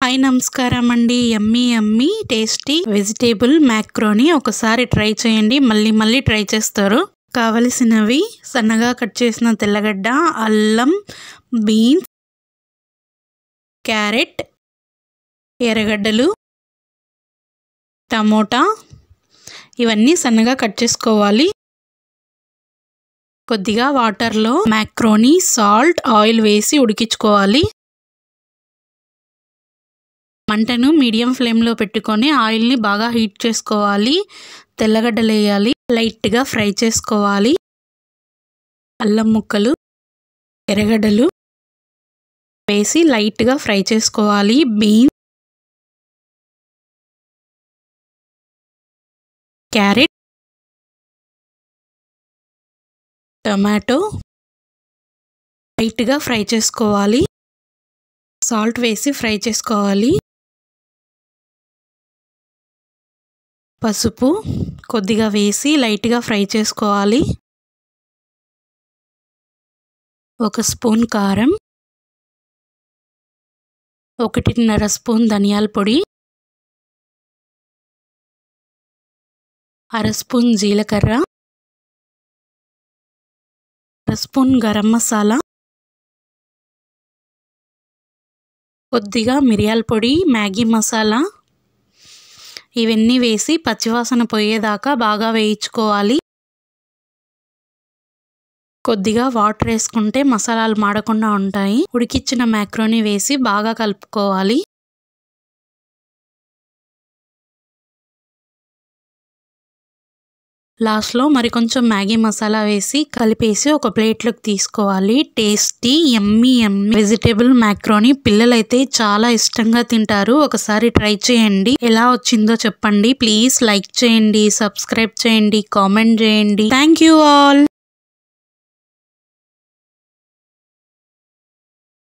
Hi నమస్కారం అండి. యమ్మీ yummy tasty vegetable macaroni ఒకసారి ట్రై చేయండి, మళ్ళీ ట్రై చేస్తారు. కావలసినవి సన్నగా కట్ చేసిన తెల్లగడ్డ, అల్లం, బీన్స్, క్యారెట్, ఎర్రగడ్డలు, టమోటా, ఇవన్నీ సన్నగా కట్ చేసుకోవాలి. కొద్దిగా వాటర్లో మ్యాక్రోని, సాల్ట్, ఆయిల్ వేసి ఉడికించుకోవాలి. మంటను మీడియం ఫ్లేమ్లో పెట్టుకొని ఆయిల్ని బాగా హీట్ చేసుకోవాలి. తెల్లగడ్డలు వేయాలి, లైట్గా ఫ్రై చేసుకోవాలి. అల్లం ముక్కలు, ఎర్రగడ్డలు వేసి లైట్గా ఫ్రై చేసుకోవాలి. బీన్స్, క్యారెట్, టొమాటో లైట్గా ఫ్రై చేసుకోవాలి. సాల్ట్ వేసి ఫ్రై చేసుకోవాలి. పసుపు కొద్దిగా వేసి లైట్గా ఫ్రై చేసుకోవాలి. 1 స్పూన్ కారం, 1.5 స్పూన్ ధనియాల పొడి, 1/2 స్పూన్ జీలకర్ర, 1 స్పూన్ గరం మసాలా, కొద్దిగా మిరియాల పొడి, మ్యాగీ మసాలా, ఇవన్నీ వేసి పచ్చివాసన పోయేదాకా బాగా వేయించుకోవాలి. కొద్దిగా వాటర్ వేసుకుంటే మసాలాలు మాడకుండా ఉంటాయి. ఉడికించిన మ్యాక్రోని వేసి బాగా కలుపుకోవాలి. లాస్ట్లో మరికొంచెం మ్యాగీ మసాలా వేసి కలిపేసి ఒక ప్లేట్లోకి తీసుకోవాలి. టేస్టీ యమ్మీ వెజిటేబుల్ మ్యాక్రోని పిల్లలైతే చాలా ఇష్టంగా తింటారు. ఒకసారి ట్రై చేయండి. ఎలా వచ్చిందో చెప్పండి. ప్లీజ్ లైక్ చేయండి, సబ్స్క్రైబ్ చేయండి, కామెంట్ చేయండి. Thank you all.